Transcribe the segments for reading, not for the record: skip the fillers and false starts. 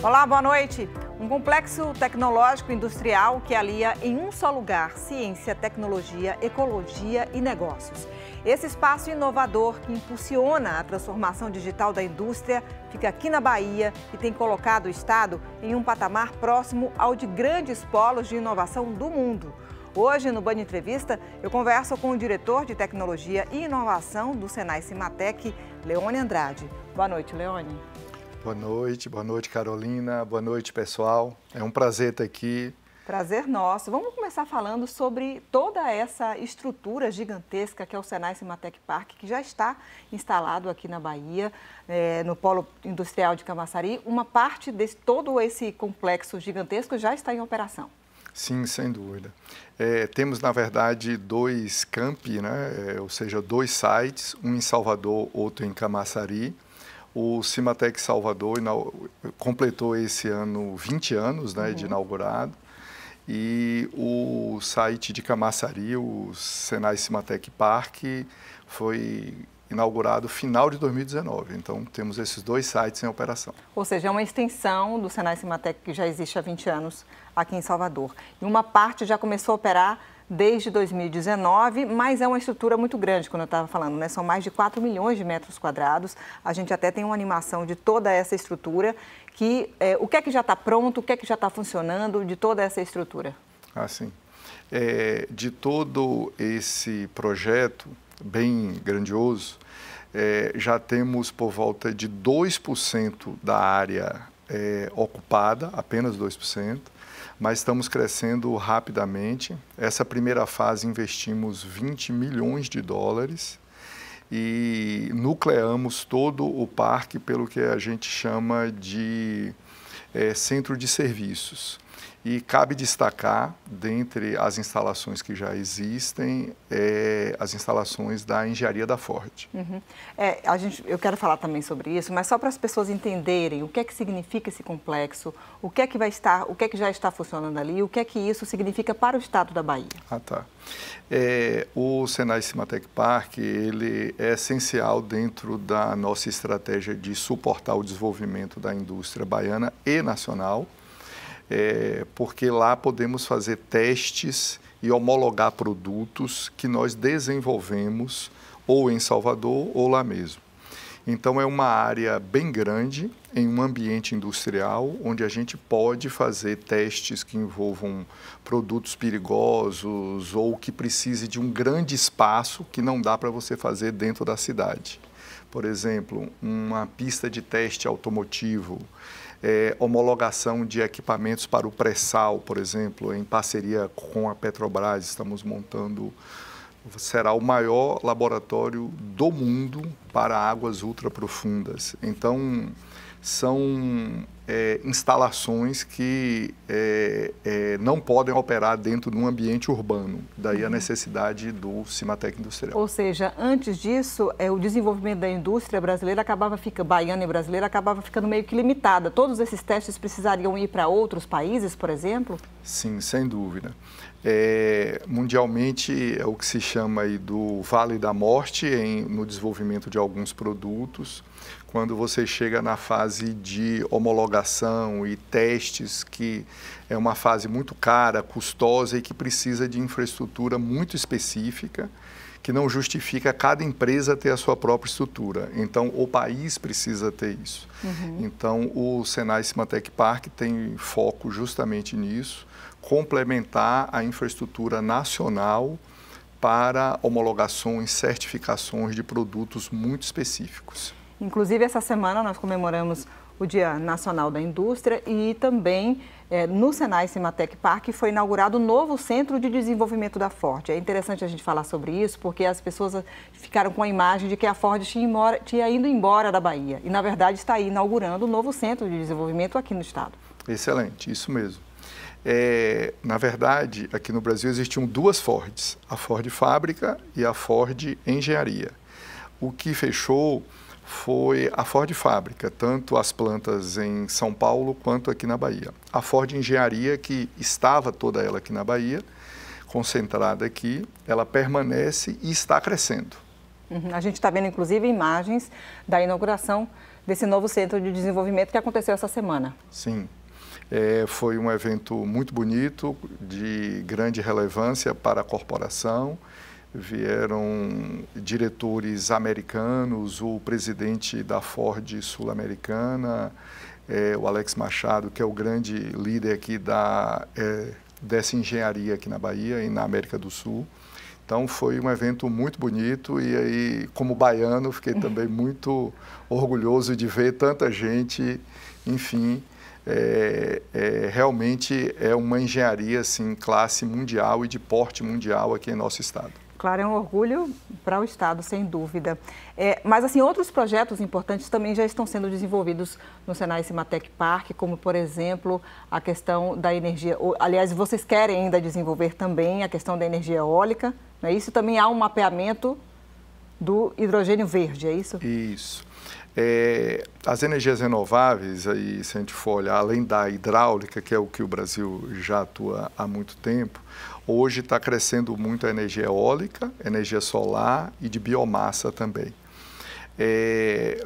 Olá, boa noite. Um complexo tecnológico industrial que alia em um só lugar ciência, tecnologia, ecologia e negócios. Esse espaço inovador que impulsiona a transformação digital da indústria fica aqui na Bahia e tem colocado o estado em um patamar próximo ao de grandes polos de inovação do mundo. Hoje, no Band Entrevista, eu converso com o diretor de Tecnologia e Inovação do Senai Cimatec, Leone Andrade. Boa noite, Leone. Boa noite, Carolina. Boa noite, pessoal. É um prazer estar aqui. Prazer nosso. Vamos começar falando sobre toda essa estrutura gigantesca que é o Senai Cimatec Park, que já está instalado aqui na Bahia, no Polo Industrial de Camaçari. Uma parte de todo esse complexo gigantesco já está em operação. Sim, sem dúvida. Temos, na verdade, dois campi, né? Ou seja, dois sites, um em Salvador, outro em Camaçari. O Cimatec Salvador completou esse ano 20 anos, né, de inaugurado. E o site de Camaçari, o Senai Cimatec Park, foi inaugurado no final de 2019. Então, temos esses dois sites em operação. Ou seja, é uma extensão do Senai Cimatec que já existe há 20 anos aqui em Salvador. E uma parte já começou a operar desde 2019, mas é uma estrutura muito grande, como eu estava falando, né? São mais de 4 milhões de metros quadrados. A gente até tem uma animação de toda essa estrutura, o que é que já está pronto, o que é que já está funcionando de toda essa estrutura? Sim. De todo esse projeto bem grandioso, já temos por volta de 2% da área ocupada, apenas 2%. Mas estamos crescendo rapidamente. Essa primeira fase investimos 20 milhões de dólares e nucleamos todo o parque pelo que a gente chama de centro de serviços. E cabe destacar, dentre as instalações que já existem, as instalações da engenharia da Ford. Eu quero falar também sobre isso, mas só para as pessoas entenderem o que é que significa esse complexo, o que é que já está funcionando ali, o que é que isso significa para o estado da Bahia. O Senai Cimatec Park, ele é essencial dentro da nossa estratégia de suportar o desenvolvimento da indústria baiana e nacional. Porque lá podemos fazer testes e homologar produtos que nós desenvolvemos ou em Salvador ou lá mesmo. Então, é uma área bem grande, em um ambiente industrial, onde a gente pode fazer testes que envolvam produtos perigosos ou que precise de um grande espaço que não dá para você fazer dentro da cidade. Por exemplo, uma pista de teste automotivo, homologação de equipamentos para o pré-sal, por exemplo, em parceria com a Petrobras, estamos montando, será o maior laboratório do mundo para águas ultraprofundas. Então, são instalações que não podem operar dentro de um ambiente urbano, daí a necessidade do Cimatec Industrial. Ou seja, antes disso, o desenvolvimento da indústria brasileira baiana e brasileira acabava ficando meio que limitada. Todos esses testes precisariam ir para outros países, por exemplo? Sim, sem dúvida. Mundialmente é o que se chama aí do Vale da Morte no desenvolvimento de alguns produtos. Quando você chega na fase de homologação e testes, que é uma fase muito cara, custosa e que precisa de infraestrutura muito específica, que não justifica cada empresa ter a sua própria estrutura. Então, o país precisa ter isso. Então, o Senai Cimatec Park tem foco justamente nisso, complementar a infraestrutura nacional para homologações, certificações de produtos muito específicos. Inclusive, essa semana nós comemoramos o Dia Nacional da Indústria e também no Senai Cimatec Park foi inaugurado um novo Centro de Desenvolvimento da Ford. É interessante a gente falar sobre isso porque as pessoas ficaram com a imagem de que a Ford tinha ido embora da Bahia e, na verdade, está aí inaugurando um novo Centro de Desenvolvimento aqui no estado. Excelente, isso mesmo. Na verdade, aqui no Brasil existiam duas Fords, a Ford Fábrica e a Ford Engenharia. O que fechou foi a Ford Fábrica, tanto as plantas em São Paulo quanto aqui na Bahia. A Ford Engenharia, que estava toda ela aqui na Bahia, concentrada aqui, ela permanece e está crescendo. A gente está vendo, inclusive, imagens da inauguração desse novo centro de desenvolvimento que aconteceu essa semana. Sim, foi um evento muito bonito, de grande relevância para a corporação. Vieram diretores americanos, o presidente da Ford sul-americana, o Alex Machado, que é o grande líder aqui dessa engenharia aqui na Bahia e na América do Sul. Então, foi um evento muito bonito e aí, como baiano, fiquei também muito orgulhoso de ver tanta gente. Enfim, realmente é uma engenharia assim, classe mundial e de porte mundial aqui em nosso estado. Claro, é um orgulho para o estado, sem dúvida. Mas, assim, outros projetos importantes também já estão sendo desenvolvidos no Senai Cimatec Park, como, por exemplo, a questão da energia. Aliás, vocês querem ainda desenvolver também a questão da energia eólica, não é isso? Também há um mapeamento do hidrogênio verde, é isso? Isso. As energias renováveis, aí, se a gente for olhar, além da hidráulica, que é o que o Brasil já atua há muito tempo, hoje está crescendo muito a energia eólica, energia solar e de biomassa também.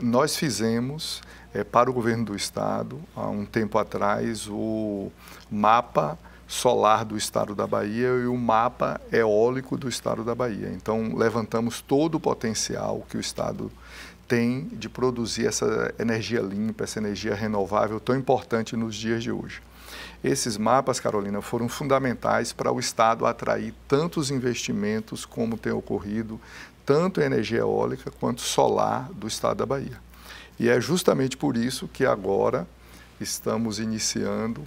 Nós fizemos para o governo do estado, há um tempo atrás, o mapa solar do estado da Bahia e o mapa eólico do estado da Bahia. Então, levantamos todo o potencial que o estado tem de produzir essa energia limpa, essa energia renovável tão importante nos dias de hoje. Esses mapas, Carolina, foram fundamentais para o estado atrair tantos investimentos como tem ocorrido, tanto em energia eólica quanto solar do estado da Bahia. E é justamente por isso que agora estamos iniciando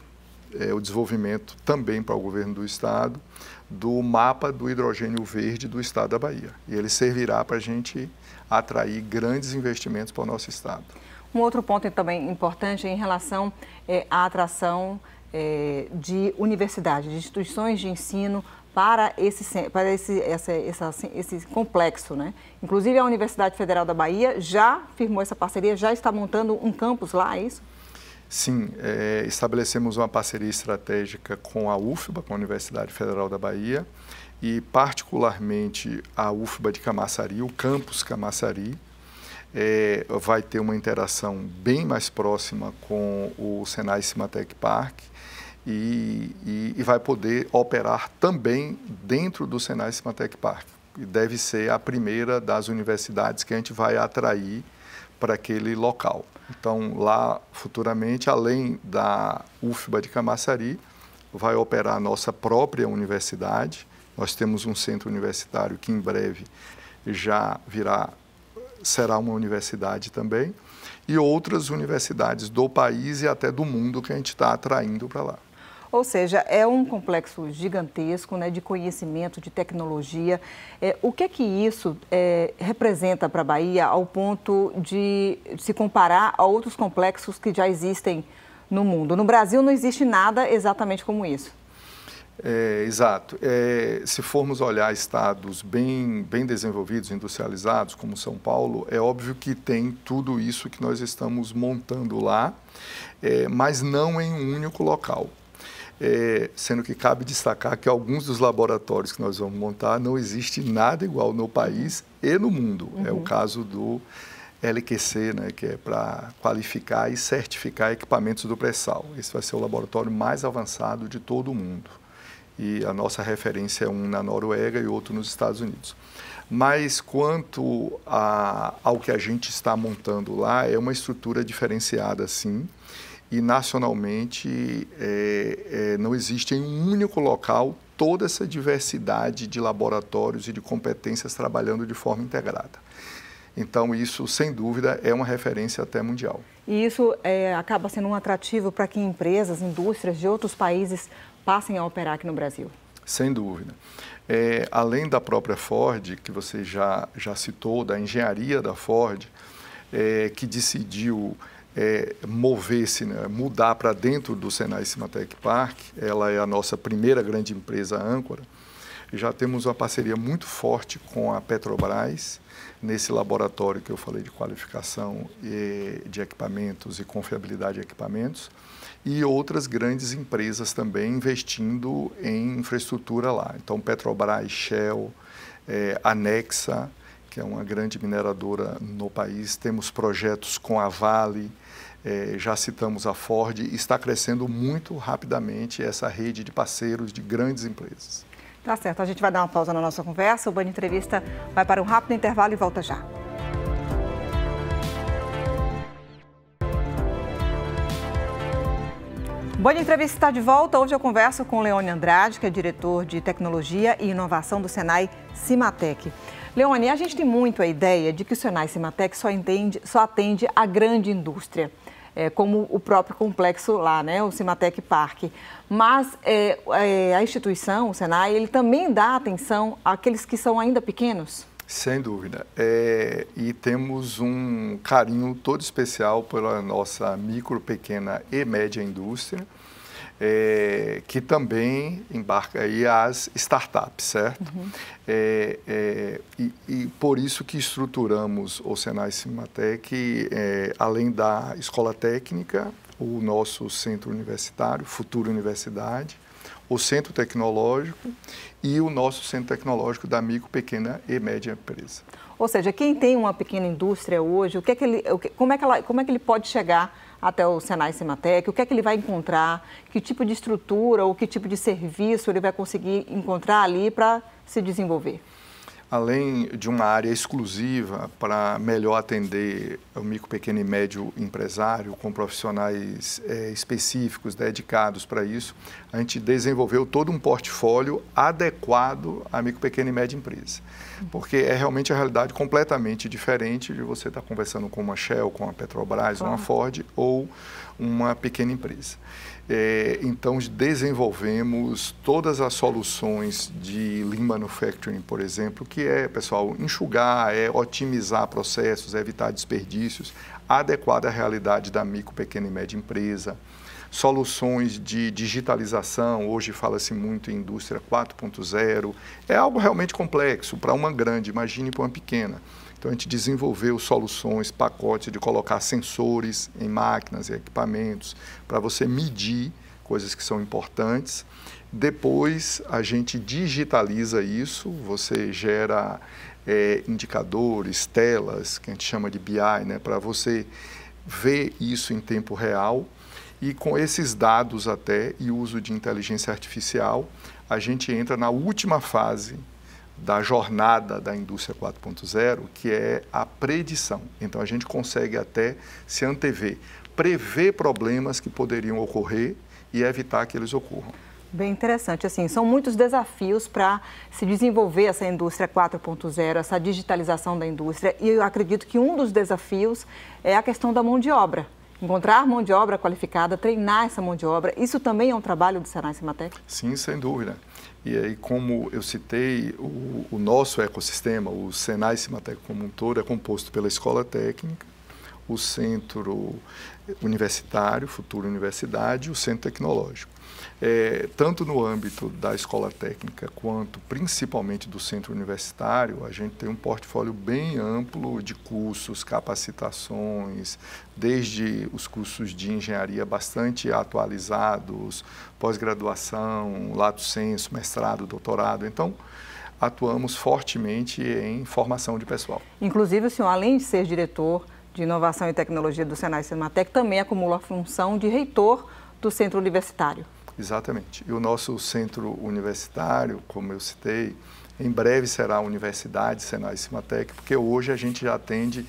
o desenvolvimento também para o governo do estado do mapa do hidrogênio verde do estado da Bahia. E ele servirá para a gente atrair grandes investimentos para o nosso estado. Um outro ponto também importante é em relação à atração de universidades, de instituições de ensino para esse complexo, né? Inclusive a Universidade Federal da Bahia já firmou essa parceria, já está montando um campus lá, é isso? Sim, estabelecemos uma parceria estratégica com a UFBA, com a Universidade Federal da Bahia, e particularmente a UFBA de Camaçari, o campus Camaçari, vai ter uma interação bem mais próxima com o Senai Cimatec Park e vai poder operar também dentro do Senai Cimatec Park. E deve ser a primeira das universidades que a gente vai atrair para aquele local. Então, lá, futuramente, além da UFBA de Camaçari, vai operar a nossa própria universidade. Nós temos um centro universitário que, em breve, será uma universidade também, e outras universidades do país e até do mundo que a gente está atraindo para lá. Ou seja, é um complexo gigantesco, né, de conhecimento, de tecnologia. O que é que isso representa para a Bahia ao ponto de se comparar a outros complexos que já existem no mundo? No Brasil não existe nada exatamente como isso. Exato. Se formos olhar estados bem desenvolvidos, industrializados, como São Paulo, é óbvio que tem tudo isso que nós estamos montando lá, mas não em um único local. Sendo que cabe destacar que alguns dos laboratórios que nós vamos montar não existe nada igual no país e no mundo. Uhum. É o caso do LQC, né, que é para qualificar e certificar equipamentos do pré-sal. Esse vai ser o laboratório mais avançado de todo o mundo. E a nossa referência é um na Noruega e outro nos Estados Unidos. Mas quanto ao que a gente está montando lá, é uma estrutura diferenciada, sim. E nacionalmente não existe em um único local toda essa diversidade de laboratórios e de competências trabalhando de forma integrada. Então, isso, sem dúvida, é uma referência até mundial. E isso acaba sendo um atrativo para que empresas, indústrias de outros países passem a operar aqui no Brasil? Sem dúvida. Além da própria Ford, que você já citou, da engenharia da Ford, que decidiu mover-se, né, mudar para dentro do Senai Cimatec Park, ela é a nossa primeira grande empresa âncora. Já temos uma parceria muito forte com a Petrobras, nesse laboratório que eu falei de qualificação de equipamentos e confiabilidade de equipamentos, e outras grandes empresas também investindo em infraestrutura lá. Então, Petrobras, Shell, Anexa que é uma grande mineradora no país. Temos projetos com a Vale, já citamos a Ford. Está crescendo muito rapidamente essa rede de parceiros de grandes empresas. Tá certo, a gente vai dar uma pausa na nossa conversa. O Band Entrevista vai para um rápido intervalo e volta já. O Band Entrevista está de volta. Hoje eu converso com Leone Andrade, que é diretor de Tecnologia e Inovação do Senai Cimatec. Leone, a gente tem muito a ideia de que o Senai Cimatec só atende a grande indústria, como o próprio complexo lá, né, o Cimatec Park. Mas a instituição, o Senai, ele também dá atenção àqueles que são ainda pequenos? Sem dúvida. E temos um carinho todo especial pela nossa micro, pequena e média indústria, que também embarca aí as startups, certo? Uhum. E por isso que estruturamos o Senai Cimatec, além da escola técnica, o nosso centro universitário, Futura Universidade, o centro tecnológico e o nosso centro tecnológico da micro, pequena e média empresa. Ou seja, quem tem uma pequena indústria hoje, como é que ele pode chegar até o Senai Cimatec? O que é que ele vai encontrar? Que tipo de estrutura ou que tipo de serviço ele vai conseguir encontrar ali para se desenvolver? Além de uma área exclusiva para melhor atender o micro, pequeno e médio empresário, com profissionais específicos, dedicados para isso, a gente desenvolveu todo um portfólio adequado à micro, pequena e média empresa. Porque é realmente a realidade completamente diferente de você estar conversando com uma Shell, com uma Petrobras, uma Ford ou uma pequena empresa. Então, desenvolvemos todas as soluções de Lean Manufacturing, por exemplo, que pessoal, enxugar, otimizar processos, evitar desperdícios, adequada à realidade da micro, pequena e média empresa. Soluções de digitalização, hoje fala-se muito em indústria 4.0, é algo realmente complexo para uma grande, imagine para uma pequena. Então, a gente desenvolveu soluções, pacotes de colocar sensores em máquinas e equipamentos para você medir coisas que são importantes. Depois, a gente digitaliza isso, você gera indicadores, telas, que a gente chama de BI, né, para você ver isso em tempo real. E com esses dados e uso de inteligência artificial, a gente entra na última fase da jornada da indústria 4.0, que é a predição. Então, a gente consegue até se antever, prever problemas que poderiam ocorrer e evitar que eles ocorram. Bem interessante. Assim, são muitos desafios para se desenvolver essa indústria 4.0, essa digitalização da indústria. E eu acredito que um dos desafios é a questão da mão de obra. Encontrar mão de obra qualificada, treinar essa mão de obra. Isso também é um trabalho do Senai Cimatec? Sim, sem dúvida. E aí, como eu citei, o nosso ecossistema, o Senai Cimatec como um todo, é composto pela escola técnica, o centro universitário, Futura Universidade, e o centro tecnológico. Tanto no âmbito da escola técnica quanto principalmente do centro universitário, a gente tem um portfólio bem amplo de cursos, capacitações, desde os cursos de engenharia bastante atualizados, pós-graduação, lato sensu, mestrado, doutorado. Então, atuamos fortemente em formação de pessoal. Inclusive, o senhor, além de ser diretor de Inovação e Tecnologia do Senai Cimatec, também acumula a função de reitor do Centro Universitário. Exatamente. E o nosso centro universitário, como eu citei, em breve será a Universidade Senai Cimatec, porque hoje a gente já atende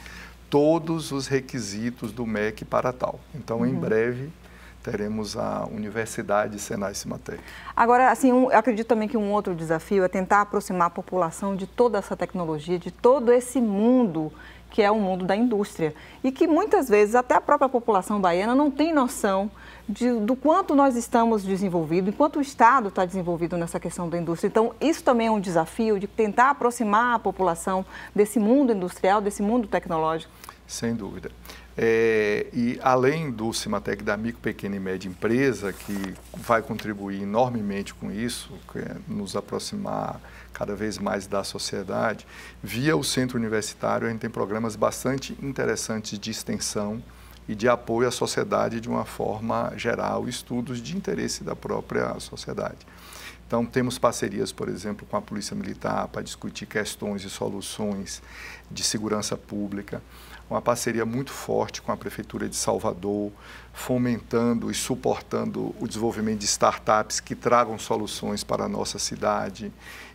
todos os requisitos do MEC para tal. Então, em breve, teremos a Universidade Senai Cimatec. Agora, assim, eu acredito também que um outro desafio é tentar aproximar a população de toda essa tecnologia, de todo esse mundo que é o mundo da indústria. E que muitas vezes até a própria população baiana não tem noção do quanto nós estamos desenvolvidos, enquanto o Estado está desenvolvido nessa questão da indústria. Então, isso também é um desafio de tentar aproximar a população desse mundo industrial, desse mundo tecnológico. Sem dúvida. E além do Cimatec da micro, pequena e média empresa, que vai contribuir enormemente com isso, nos aproximar cada vez mais da sociedade, via o centro universitário a gente tem programas bastante interessantes de extensão e de apoio à sociedade de uma forma geral, estudos de interesse da própria sociedade. Então, temos parcerias, por exemplo, com a Polícia Militar para discutir questões e soluções de segurança pública. Uma parceria muito forte com a Prefeitura de Salvador, fomentando e suportando o desenvolvimento de startups que tragam soluções para a nossa cidade.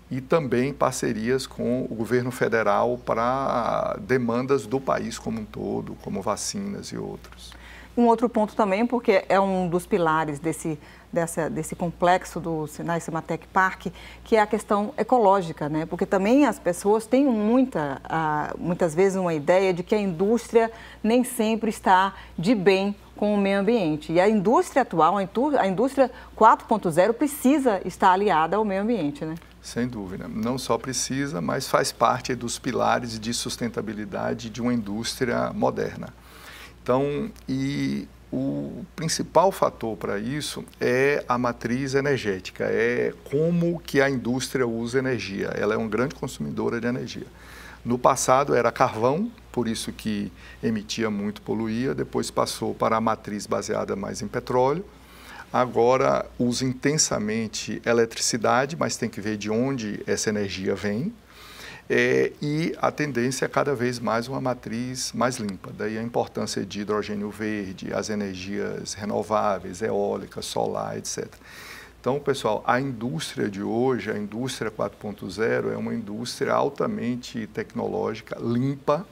E também parcerias com o governo federal para demandas do país como um todo, como vacinas e outros. Um outro ponto também, porque é um dos pilares desse complexo do Sinai Cimatec Park, que é a questão ecológica, né? Porque também as pessoas têm muitas vezes uma ideia de que a indústria nem sempre está de bem com o meio ambiente. E a indústria atual, a indústria 4.0 precisa estar aliada ao meio ambiente, né? Sem dúvida. Não só precisa, mas faz parte dos pilares de sustentabilidade de uma indústria moderna. Então, o principal fator para isso é a matriz energética, é como que a indústria usa energia. Ela é uma grande consumidora de energia. No passado era carvão, por isso que emitia muito, poluía, depois passou para a matriz baseada mais em petróleo. Agora usa intensamente eletricidade, mas tem que ver de onde essa energia vem. E a tendência é cada vez mais uma matriz mais limpa. Daí a importância de hidrogênio verde, as energias renováveis, eólica, solar, etc. Então, pessoal, a indústria de hoje, a indústria 4.0, é uma indústria altamente tecnológica, limpa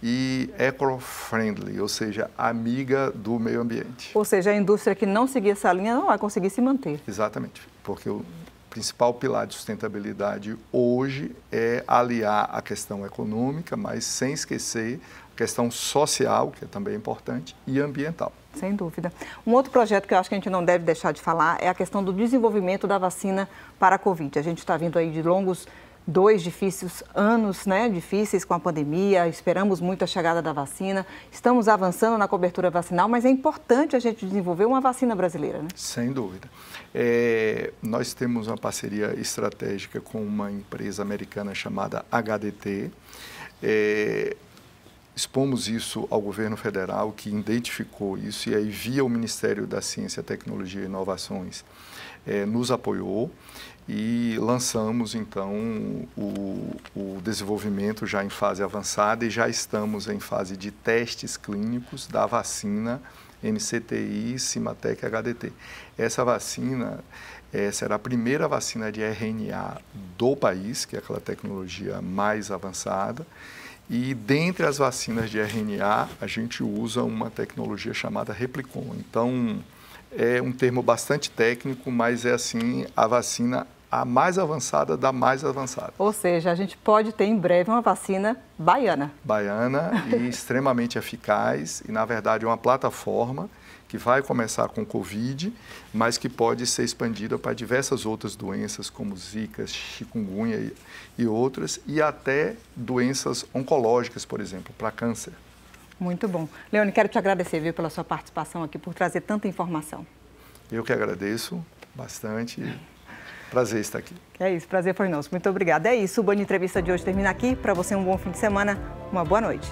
e eco-friendly, ou seja, amiga do meio ambiente. Ou seja, a indústria que não seguir essa linha não vai conseguir se manter. Exatamente, porque o principal pilar de sustentabilidade hoje é aliar a questão econômica, mas sem esquecer a questão social, que é também importante, e ambiental. Sem dúvida. Um outro projeto que eu acho que a gente não deve deixar de falar é a questão do desenvolvimento da vacina para a Covid. A gente está vindo aí de longos 2 difíceis anos, né, difíceis com a pandemia, esperamos muito a chegada da vacina, estamos avançando na cobertura vacinal, mas é importante a gente desenvolver uma vacina brasileira, né? Sem dúvida. Nós temos uma parceria estratégica com uma empresa americana chamada HDT. Expomos isso ao governo federal, que identificou isso, e aí via o Ministério da Ciência, Tecnologia e Inovações nos apoiou. E lançamos, então, o desenvolvimento já em fase avançada e já estamos em fase de testes clínicos da vacina MCTI Cimatec HDT. Essa vacina será a primeira vacina de RNA do país, que é aquela tecnologia mais avançada. E dentre as vacinas de RNA, a gente usa uma tecnologia chamada Replicon. Então, é um termo bastante técnico, mas é assim a vacina a mais avançada da mais avançada. Ou seja, a gente pode ter em breve uma vacina baiana. Baiana e extremamente eficaz e, na verdade, uma plataforma que vai começar com Covid, mas que pode ser expandida para diversas outras doenças, como Zika, chikungunya e outras, e até doenças oncológicas, por exemplo, para câncer. Muito bom. Leone, quero te agradecer, viu, pela sua participação aqui, por trazer tanta informação. Eu que agradeço bastante. Prazer estar aqui. É isso, prazer foi nosso. Muito obrigada. É isso, o Band Entrevista de hoje termina aqui. Para você, um bom fim de semana, uma boa noite.